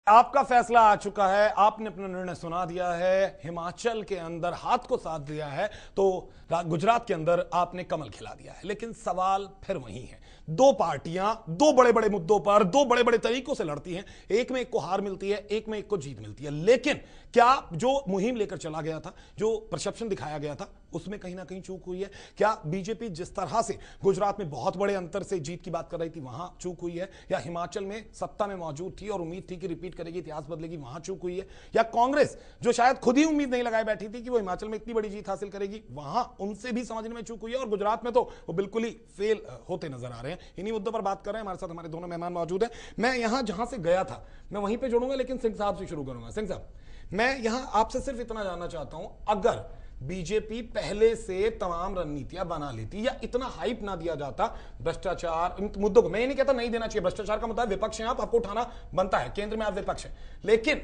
आपका फैसला आ चुका है, आपने अपना निर्णय सुना दिया है। हिमाचल के अंदर हाथ को साथ दिया है तो गुजरात के अंदर आपने कमल खिला दिया है। लेकिन सवाल फिर वही है, दो पार्टियां दो बड़े बड़े मुद्दों पर दो बड़े बड़े तरीकों से लड़ती हैं। एक में एक को हार मिलती है, एक में एक को जीत मिलती है। लेकिन क्या जो मुहिम लेकर चला गया था, जो परसेप्शन दिखाया गया था, उसमें कहीं ना कहीं चूक हुई है? क्या बीजेपी जिस तरह से गुजरात में बहुत बड़े अंतर से जीत की बात कर रही थी वहां चूक हुई है? या हिमाचल में सत्ता में मौजूद थी और उम्मीद थी कि रिपीट करेगी, इतिहास बदलेगी, वहां चूक हुई है? या कांग्रेस जो शायद खुद ही उम्मीद नहीं लगाए बैठी थी कि वो हिमाचल में इतनी बड़ी जीत हासिल करेगी, वहां उनसे भी समझने में चूक हुई है? और गुजरात में तो वो बिल्कुल ही फेल होते नजर आ रहे हैं। इन्हीं मुद्दों पर बात कर रहे हैं। हमारे साथ हमारे दोनों मेहमान मौजूद हैं। मैं यहां जहां से गया था मैं वहीं पे जुड़ूंगा, लेकिन सिंह साहब से शुरू करूंगा। सिंह साहब, मैं यहां आपसे सिर्फ इतना जानना चाहता हूं, अगर बीजेपी पहले से तमाम रणनीतियां बना लेती या इतना हाइप ना दिया जाता भ्रष्टाचार इन मुद्दों को, मैं ये नहीं कहता नहीं देना चाहिए, भ्रष्टाचार का मुद्दा विपक्ष है, आपको उठाना बनता है, केंद्र में आप विपक्ष है, लेकिन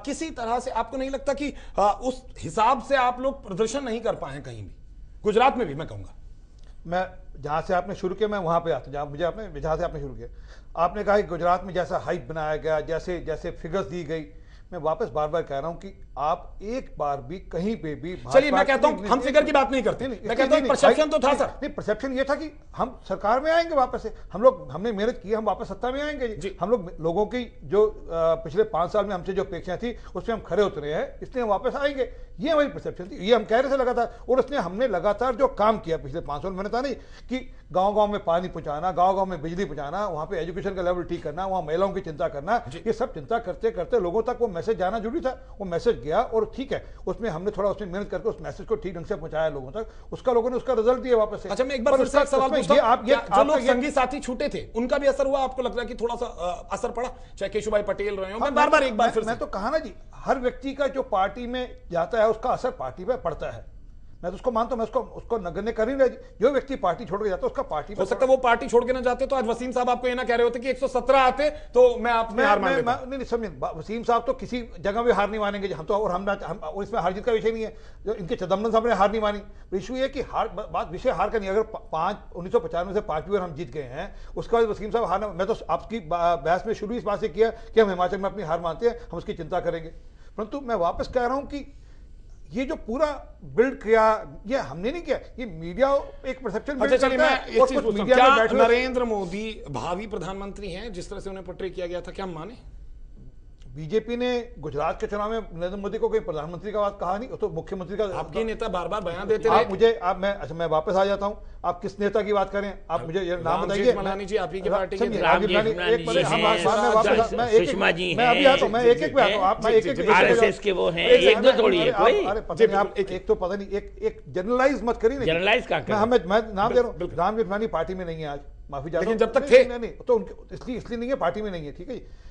किसी तरह से आपको नहीं लगता कि उस हिसाब से आप लोग प्रदर्शन नहीं कर पाए कहीं भी, गुजरात में भी? मैं कहूंगा, मैं जहां से आपने शुरू किया मैं वहां पे आता हूं, जहां से आपने शुरू किया, आपने कहा कि गुजरात में जैसा हाइप बनाया गया, जैसे जैसे फिगर्स दी गई, मैं वापस बार बार कह रहा हूं कि आप एक बार भी कहीं पे भी, चलिए मैं कहता हूं हम फिगर की बात नहीं करते, मैं कहता हूं परसेप्शन तो था सर। नहीं, परसेप्शन ये था कि हम सरकार में आएंगे वापस से, हमने मेहनत की, हम वापस सत्ता में आएंगे। हम लोग लोगों की जो पिछले 5 साल में हमसे जो अपेक्षाएं थी उसमें हम खरे उतरे हैं, इसलिए हम वापस आएंगे, ये हमारी परसेप्शन थी, ये हम कह रहे थे लगातार। और उसने हमने लगातार जो काम किया पिछले 5 साल, मैंने कहा नहीं कि गांव-गांव में पानी पहुंचाना, गांव-गांव में बिजली पहुंचाना, वहां पे एजुकेशन का लेवल ठीक करना, वहां महिलाओं की चिंता करना, ये सब चिंता करते करते लोगों तक वो मैसेज जाना जरूरी था। वो मैसेज गया और ठीक है, उसमें हमने थोड़ा उसमें मेहनत करके उस मैसेज को ठीक ढंग से पहुंचाया लोगों तक, उसका लोगों ने उसका रिजल्ट दिया वापस से। अच्छा, मैं एक बार फिर से एक सवाल पूछता हूं, जो लोग संगी साथी छूटे थे उनका भी असर हुआ? आपको लग रहा है कि थोड़ा सा असर पड़ा, चाहे केशुभाई पटेल रहे हो? मैं बार-बार एक बार फिर मैं तो कहा ना जी, हर व्यक्ति का जो पार्टी में जाता है उसका असर पार्टी पे पड़ता है, मैं तो उसको मानता हूं, मैं उसको नगण्य कर ही नहीं। जो व्यक्ति पार्टी छोड़ के जाता है उसका पार्टी हो सकता है वो पार्टी छोड़ के ना जाते तो आज वसीम साहब आपको ये ना कह रहे होते कि 117 आते तो मैं हार मान लेता। नहीं समझे, वसीम साहब तो किसी जगह भी हार नहीं मानेंगे, हम तो, और हम इसमें हार जीत का विषय नहीं है। जो इनके चिदम्बरम साहब ने हार नहीं मानी, इशू ये कि विषय हार का नहीं। अगर 1995 से 5वीं बार हम जीत गए हैं, उसके बाद वसीम साहब हारना, मैं तो आपकी बहस में शुरू इस बात से किया कि हम हिमाचल में अपनी हार मानते हैं, हम उसकी चिंता करेंगे। परंतु मैं वापस कह रहा हूं कि ये जो पूरा बिल्ड किया, ये हमने नहीं किया, ये मीडिया एक परसेप्शन। अच्छा चलिए, मैं एक चीज पूछता हूं, क्या नरेंद्र मोदी भावी प्रधानमंत्री हैं जिस तरह से उन्हें पोर्ट्रे किया गया था? क्या हम माने? बीजेपी ने गुजरात के चुनाव में नरेंद्र मोदी को कोई प्रधानमंत्री का बात कहा नहीं, तो मुख्यमंत्री का। आपके नेता बार बार बयान देते रहे। मैं वापस आ जाता हूं, आप किस नेता की बात करें, आप मुझे ये नाम बताइए। मलानी जी आप ही की पार्टी के, सुषमा जी हैं, मैं एक पे आता हूं, आप, मैं एक आरएसएस के वो हैं, एक दो थोड़ी है कोई। अरे पता नहीं, आप एक तो पता नहीं, एक जनरलाइज मत करिए। जनरलाइज का मैं नाम दे रहा हूं, राम जेठमलानी पार्टी में नहीं है आज, माफी चाहता हूं, लेकिन जब तक थे नहीं तो इसलिए नहीं है, पार्टी में नहीं है, ठीक है।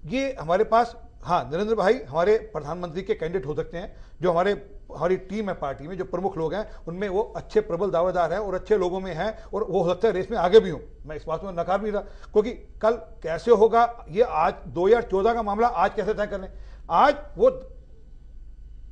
ये हमारे पास, हाँ, नरेंद्र भाई हमारे प्रधानमंत्री के कैंडिडेट हो सकते हैं, जो हमारी टीम है पार्टी में, जो प्रमुख लोग हैं उनमें वो अच्छे प्रबल दावेदार हैं और अच्छे लोगों में हैं, और वो हो सकता है रेस में आगे भी हो, मैं इस बात में नकार नहीं रहा। क्योंकि कल कैसे होगा ये, आज 2014 का मामला आज कैसे तय कर लें? आज वो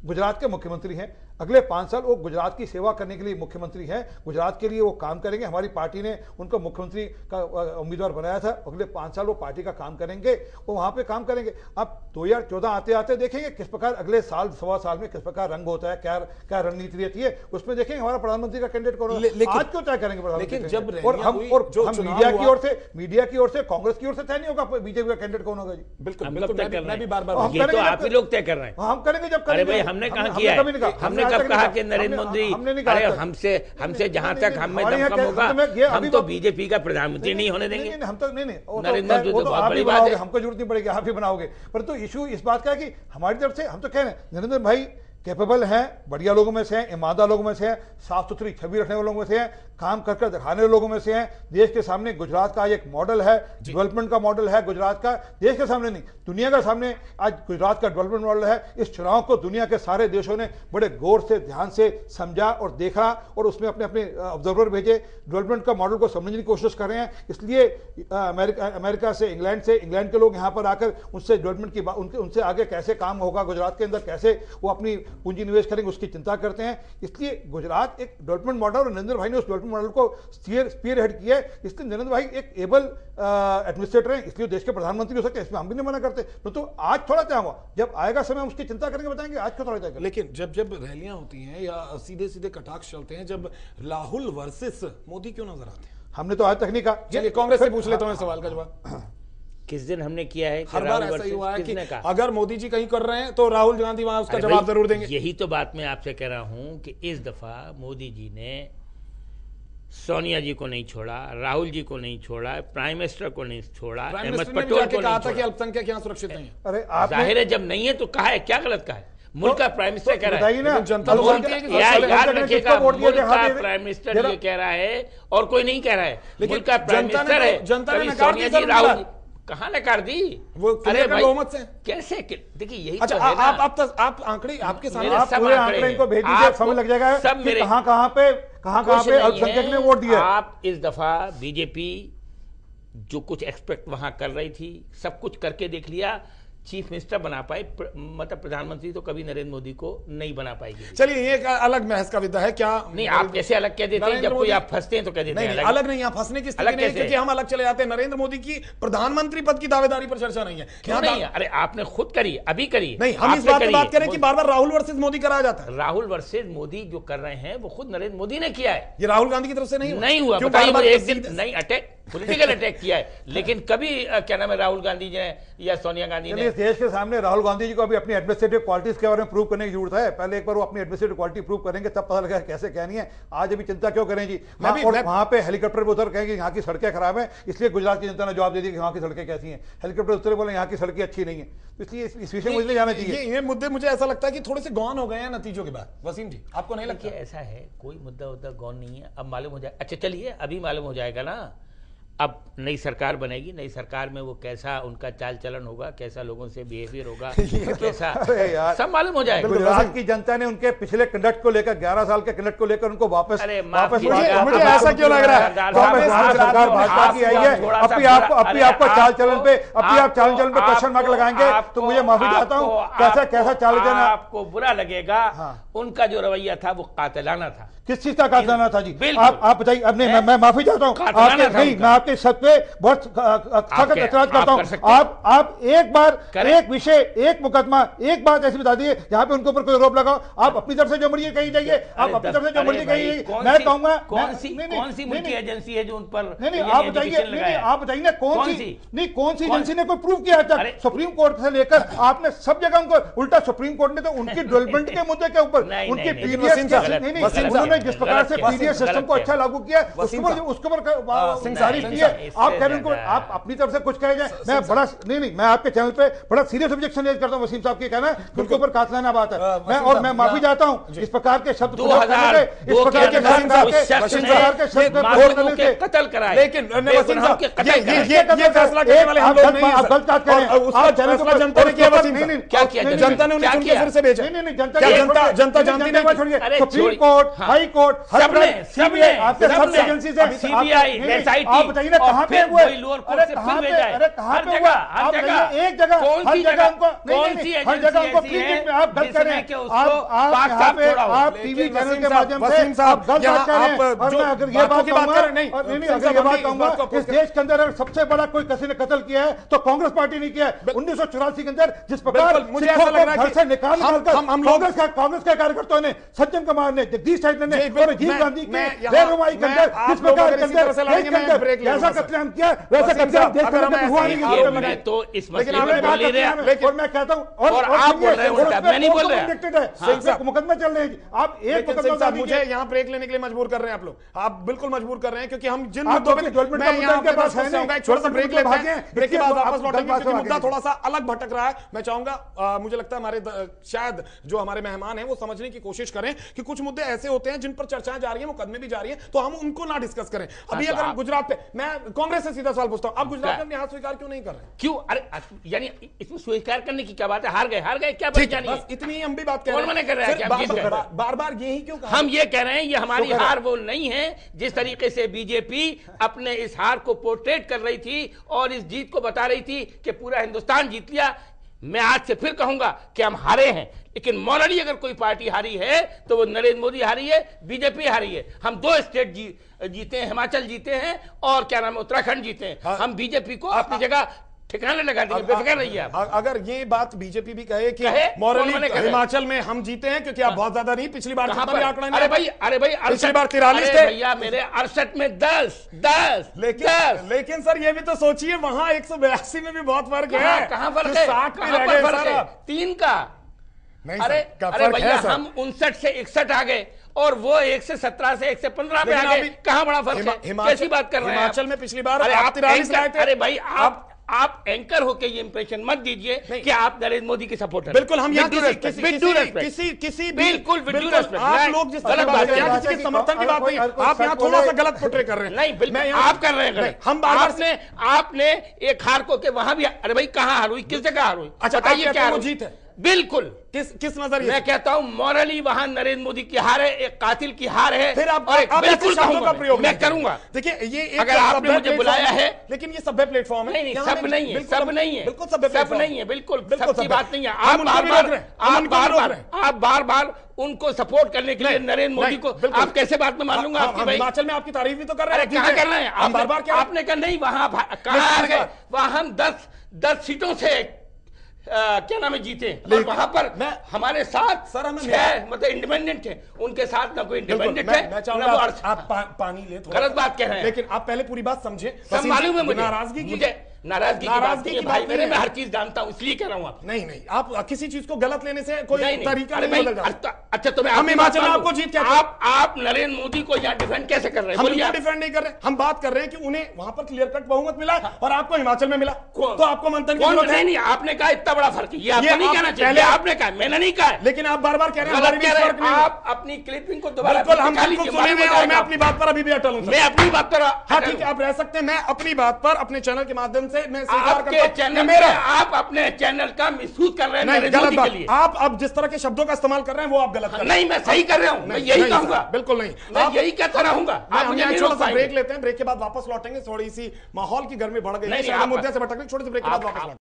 गुजरात के मुख्यमंत्री हैं, अगले 5 साल वो गुजरात की सेवा करने के लिए मुख्यमंत्री हैं, गुजरात के लिए वो काम करेंगे। हमारी पार्टी ने उनको मुख्यमंत्री का उम्मीदवार बनाया था, अगले 5 साल वो पार्टी का काम करेंगे, वो वहां पे काम करेंगे। अब 2014 आते आते देखेंगे किस प्रकार अगले साल सवा साल में किस प्रकार रंग होता है, क्या रणनीति रहती है, उसमें देखेंगे हमारा प्रधानमंत्री का कैंडिडेट कौन है। आज क्यों तय करेंगे प्रधानमंत्री? और हम मीडिया की ओर से कांग्रेस की ओर से तय नहीं होगा बीजेपी का कैंडिडेट कौन होगा जी। बिल्कुल, मैं भी बार-बार आप ही लोग तय कर रहे हैं। हम करेंगे जब करेंगे। भाई हमने कहा किया है, हमने कब कहा कि नरेंद्र मोदी, अरे हमसे जहां तक हमें दमखम होगा हम तो बीजेपी का प्रधानमंत्री नहीं होने देंगे। हम तो नहीं, नरेंद्र मोदी तो बहुत बड़ी बात है, हमको जरूरत नहीं पड़ेगी, आप ही बनाओगे। परंतु इशू इस बात का है कि हमारी तरफ से हम तो कह रहे हैं नरेंद्र भाई कैपेबल हैं, बढ़िया लोगों में से हैं, ईमानदार लोगों में से हैं, साफ सुथरी छवि रखने वाले लोगों में से हैं, काम कर कर दिखाने वाले लोगों में से हैं। देश के सामने गुजरात का आज एक मॉडल है, डेवलपमेंट का मॉडल है गुजरात का, देश के सामने नहीं दुनिया के सामने आज गुजरात का डेवलपमेंट मॉडल है। इस चुनाव को दुनिया के सारे देशों ने बड़े गौर से ध्यान से समझा और देखा, और उसमें अपने अपने ऑब्जर्वर भेजे, डेवलपमेंट का मॉडल को समझने की कोशिश कर रहे हैं। इसलिए अमेरिका से, इंग्लैंड के लोग यहाँ पर आकर उनसे डेवलपमेंट की उनसे आगे कैसे काम होगा गुजरात के अंदर, कैसे वो अपनी पूंजी निवेश करेंगे उसकी चिंता करते हैं। इसलिए गुजरात एक डेवलपमेंट मॉडल और नरेंद्र भाई ने उस डेवलपमेंट मॉडल को स्पीयर हेड किया है। इसलिए नरेंद्र भाई एक एबल एडमिनिस्ट्रेटर हैं, इसलिए देश के प्रधानमंत्री हो सकते हैं, इसमें हम भी नहीं मना करते। तो आज थोड़ा क्या हुआ, जब आएगा समय हम उसकी चिंता करेंगे, बताएंगे आज क्यों थोड़ा क्या। लेकिन जब जब रैलियां होती हैं या सीधे सीधे कटाक्ष चलते हैं, जब राहुल वर्सेस मोदी क्यों नजर आते हैं? हमने तो आज तक नहीं कहा। चलिए कांग्रेस से पूछ लेता हूं सवाल का जवाब। किस दिन हमने किया है? हर बार ऐसा ही हुआ है कि अगर मोदी जी कहीं कर रहे हैं तो राहुल गांधी वहां उसका जवाब जरूर देंगे। यही तो बात मैं आपसे कह रहा हूं कि इस दफा मोदी जी ने सोनिया जी को नहीं छोड़ा, राहुल जी को नहीं छोड़ा, प्राइम मिनिस्टर को नहीं छोड़ा, अहमद पटेल को कहा था कि अल्पसंख्यक यहां सुरक्षित नहीं है। अरे जाहिर है जब नहीं है तो कहा है, क्या गलत कहा है? मुल्क का प्राइम मिनिस्टर कह रहा है, जनता याद रखिएगा, मुल्क का प्राइम मिनिस्टर ये कह रहा है और कोई नहीं कह रहा है। मुल्क का प्राइम मिनिस्टर है, जनता ने सोनिया जी, राहुल जी कहाँ नकार दी? वो अरे बहुमत से कैसे? देखिए यही अच्छा, तो है ना। आप आंकड़े आपके सामने, आप पूरे आंकड़े इनको भेज दीजिए, समय लग जाएगा। सब मेरे कहां पे अल्पसंख्यक ने वोट दिया। आप इस दफा बीजेपी जो कुछ एक्सपेक्ट वहां कर रही थी, सब कुछ करके देख लिया। चीफ मिनिस्टर बना पाए, मतलब प्रधानमंत्री तो कभी नरेंद्र मोदी को नहीं बना पाएगी। चलिए ये एक अलग बहस का विधा है। क्या नहीं, आप कैसे अलग कह देते हैं? जब कोई आप फंसते हैं तो कह देते हैं अलग नहीं। आप फंसने की स्थिति नहीं, क्योंकि हम अलग चले जाते हैं। नरेंद्र मोदी की प्रधानमंत्री पद की दावेदारी पर चर्चा नहीं है। क्यों नहीं? अरे आपने खुद करी, अभी करी। नहीं, हम इस बात की बात करें कि बार बार राहुल वर्सेस मोदी कराया जाता है। राहुल वर्सेस मोदी जो कर रहे हैं वो खुद नरेंद्र मोदी ने किया है। ये राहुल गांधी की तरफ से नहीं हुआ। बताइए, एक दिन नहीं अटैक, पॉलिटिकल अटैक किया है, लेकिन कभी क्या नाम है राहुल गांधी जी ने या सोनिया गांधी ने देश के सामने राहुल गांधी जी को अभी अपनी एडमिनिस्ट्रेटिव क्वालिटीज के बारे में प्रूव करने की जरूरत है। पहले एक बार वो अपनी एडमिनिस्ट्रेटिव क्वालिटी प्रूव करेंगे, तब पता लगेगा कैसे कहनी है। आज अभी चिंता क्यों करें जी? वहां पे हेलीकॉप्टर पे उतर कहेंगे यहाँ की सड़कें खराब है, इसलिए गुजरात की जनता ने जवाब दे दिया कि वहां की सड़कें कैसी हैं। हेलीकॉप्टर उतरे बोले यहाँ की सड़कें अच्छी नहीं है। तो इसलिए इस विषय में मुझे जाना चाहिए। ये मुद्दे मुझे ऐसा लगता है कि थोड़े से गौन हो गए हैं नतीजों के बाद। वसीम जी, आपको नहीं लगता? ऐसा है, कोई मुद्दा गौन नहीं है। अब मालूम हो जाए। अच्छा चलिए, अभी मालूम हो जाएगा ना। अब नई सरकार बनेगी, नई सरकार में वो कैसा उनका चाल चलन होगा, कैसा लोगों से बिहेवियर होगा, कैसा सब मालूम हो जाएगा। गुजरात की जनता ने उनके पिछले कंडक्ट को लेकर, 11 साल के कंडक्ट को लेकर उनको वापस मुझे ऐसा क्यों लग रहा है? सरकार भाजपा की आई है, अपनी आपको चाल चलन पे क्वेश्चन मार्क लगाएंगे तो मुझे माफी चाहता हूँ। कैसा चाल चलन आपको बुरा लगेगा। उनका जो रवैया था वो कातिलाना था। किस चीज का कातिलाना था जी? आप बताइए। अब नहीं, मैं माफी चाहता हूँ आपके, नहीं मैं आपके शब्द पे बहुत सख्त ऐतराज करता हूँ। आप एक बार एक विषय, एक मुकदमा, एक बात ऐसी बता दीजिए जहाँ पे उनके ऊपर कोई आरोप लगाओ। आप अपनी तरफ से जो मर्जी कही जाइए, आप अपनी तरफ से जो मर्जी कही जाइए। मैं कहूंगा कौन सी मुल्की एजेंसी है जो उन पर? नहीं, आप बताइए। आप बताइए ना कौन सी एजेंसी ने कोई प्रूव किया था? सुप्रीम कोर्ट से लेकर आपने सब जगह उनको उल्टा, सुप्रीम कोर्ट ने तो उनकी डेवलपमेंट के मुद्दे के ऊपर उनकी उन्होंने जिस प्रकार से पीडीएस सिस्टम को अच्छा लागू किया, उसके ऊपर तारीफ की है। आप कह रहे हैं आप अपनी तरफ से कुछ कहे जाए। मैं बड़ा नहीं, मैं आपके चैनल पे बड़ा सीरियस ऑब्जेक्शन रेज करता हूं। वसीम साहब की कहना है उनके ऊपर कातिलाना बात है। मैं माफी चाहता हूं इस प्रकार के शब्द, इस प्रकार के शब्द कत्ल कराए। लेकिन ये फैसला करने वाले हम लोग नहीं हैं। आप गलत बात कर रहे हैं। उसका फैसला जनता ने किया। क्या किया? जनता ने उन्हें चुन के फिर से भेजा। जनता जानती नहीं। सुप्रीम कोर्ट, हाई कोर्ट, सबने आपके सब एजेंसी से सीबीआई, आप बताइए ना कहां पे हुए? अरे कहां पे हुआ? आप बताइए एक जगह, हर जगह उनको, हर जगह उनको क्रिकेट में आप गलत कर रहे हैं। आप टीवी चैनल के माध्यम से आप गलत बात कर रहे हैं। और मैं अगर ये बात कहूंगा, नहीं अगर ये बात कहूंगा, इस देश के अंदर सबसे बड़ा कोई किसी ने कत्ल किया है तो कांग्रेस पार्टी ने किया है। 1984 के अंदर जिस प्रकार मुझे ऐसा लग रहा है घर से निकाल कांग्रेस के कार्यकर्ताओं ने, सज्जन कुमार ने, जगदीश शेट्टी ने, राजीव गांधी के रहनुमाई के अंदर जिस प्रकार ऐसा कत्लेआम किया, वैसा कत्लेआम देश में हुआ नहीं। तो इस मसले में बोल ही रहे हैं। और मैं कहता हूं, और आप बोल रहे हैं उल्टा, मैं नहीं बोल रहा। मुकदमे चल रहे हैं। आप एक मुकदमा, मुझे यहाँ ब्रेक लेने के लिए मजबूर कर रहे हैं आप लोग। आप बिल्कुल मजबूर कर रहे हैं क्योंकि हम जिन मुद्दों पे छोटा सा ब्रेक लेते हैं, ब्रेक के बाद वापस लौटेंगे क्योंकि मुद्दा थोड़ा सा अलग भटक रहा है। मैं चाहूंगा, मुझे लगता है हमारे शायद जो हमारे मेहमान हैं वो समझने की कोशिश करें कि कुछ मुद्दे ऐसे होते हैं जिन पर चर्चाएं जा रही हैं, मुकदमे भी जा रही हैं, तो हम उनको ना डिस्कस करें। अभी अगर गुजरात पे, मैं कांग्रेस से सीधा सवाल पूछता हूं, आप गुजरात में अपनी हार स्वीकार क्यों नहीं कर रहे? क्यों? अरे यानी इसमें स्वीकार करने की क्या बात है? हार गए क्या परेशानी है? इतनी हम भी बात कर रहे हैं। बार-बार यही क्यों कहा? हम ये कह रहे हैं ये हमारी हार वो नहीं है जिस तरीके से बीजेपी अपने इस हार को पोर्ट्रेट कर रही थी और इस जीत को बता रही थी कि पूरा हिंदुस्तान जीत लिया। मैं आज से फिर कहूंगा कि हम हारे हैं, लेकिन मॉरली अगर कोई पार्टी हारी है तो वो नरेंद्र मोदी हारी है, बीजेपी हारी है। हम 2 स्टेट जीते हैं, हिमाचल जीते हैं और क्या नाम है उत्तराखंड जीते हैं। हम बीजेपी को अपनी जगह ठिकाने लगा देंगे, बेफिक्र रहिए आप। अगर ये बात बीजेपी भी कहे कि मॉरली हिमाचल में हम जीते हैं क्योंकि आप बहुत ज्यादा नहीं, पिछली बार कहां भी पर? आंकड़ा नहीं, अरे भाई पिछली बार 43 थे भैया, मेरे 68 में 10। लेकिन सर ये भी तो सोचिए वहां 182 में भी बहुत फर्क है। कहां फर्क है? 60 पे रह गए सर, 3 का। नहीं अरे भैया, हम 59 से 61 आ गए और वो 1 से 17 से 1 से 15 पे आ गए। कहां बड़ा फर्क है? कैसी बात कर रहे हैं? हिमाचल में पिछली बार आप 43 लाए थे। अरे भाई, आप एंकर होके ये इंप्रेशन मत दीजिए कि आप नरेंद्र मोदी के सपोर्टर। बिल्कुल, हम यहाँ किसी बिल्कुल आप लोग जिस तरह बात कर रहे हैं, किसी समर्थन की बात नहीं, आप यहाँ थोड़ा सा गलत पोर्ट्रे कर रहे हैं। नहीं, बिल्कुल आप कर रहे हैं। हम आपने एक हार को के वहां भी, अरे भाई कहां हार हुई, किस जगह हार हुई? अच्छा, बताइए क्या जीत है? बिल्कुल। किस नजरिए? मैं कहता हूं मॉरली वहां नरेंद्र मोदी की हार है, एक कातिल की हार है। फिर आप बिल्कुल शब्दों का प्रयोग मैं करूंगा। देखिए, ये अगर आपने मुझे बुलाया है, लेकिन ये सभ्य प्लेटफॉर्म है। नहीं, सब नहीं है, सब नहीं है, बिल्कुल सब नहीं है, बिल्कुल सबकी बात नहीं है। आप बार बार उनको सपोर्ट करने के लिए नरेंद्र मोदी को आप कैसे बात में मान लूंगा? हिमाचल में आपकी तारीफ भी तो कर रहे हैं। कहां कर रहे हैं आप? बार बार क्या आपने कहा नहीं, वहां कहां आ गए? वहां हम 10 सीटों से क्या नाम है जीते, और वहां पर हमारे साथ सर हमें 6 मतलब इंडिपेंडेंट है, उनके साथ ना कोई इंडिपेंडेंट है। मैं चाहूंगा आप पानी ले, गलत बात कह रहे हैं, लेकिन आप पहले पूरी बात समझे। सब मालूम है मुझे, नाराजगी नाराजगी की भाई मेरे, मैं हर चीज जानता हूं, इसलिए कह रहा हूं। नहीं, आप किसी चीज को गलत लेने से कोई तरीका नहीं बदल जाता। अच्छा, तो मैं हम हिमाचल में आपको जीत क्या, आप नरेंद्र मोदी को यहाँ डिफेंड कैसे कर रहे हैं? हम डिफेंड नहीं कर रहे, हम बात कर रहे हैं कि उन्हें वहां पर क्लियर कट बहुमत मिला और आपको हिमाचल में मिला, तो आपको मंथन की जरूरत है। नहीं, आपने कहा इतना बड़ा फर्क है, ये आपको नहीं कहना चाहिए। आपने कहा, मैंने नहीं कहा, लेकिन आप बार बार कह रहे हैं आप अपनी क्लिपिंग को दोबारा मैं अपनी बात पर अभी भी अटल हूं। मैं अपनी बात पर, हाँ ठीक है, आप रह सकते हैं। मैं अपनी बात पर अपने चैनल के माध्यम से मैं स्वीकार करता हूं। चैनल मेरा, आप अपने चैनल का मिसयूज कर रहे हैं नरेंद्र मोदी के लिए। आप अब जिस तरह के शब्दों का इस्तेमाल कर रहे हैं वो आप गलत कर रहे हैं। नहीं, मैं सही कर रहा हूं, मैं यही कहूंगा। बिल्कुल नहीं, मैं यही कहता रहूंगा। आप मुझे छोटा सा ब्रेक लेते हैं, ब्रेक के बाद वापस लौटेंगे। थोड़ी सी माहौल की गर्मी बढ़ गई है, मुद्दे से भटक गए, छोटे से ब्रेक के बाद वापस लौटेंगे।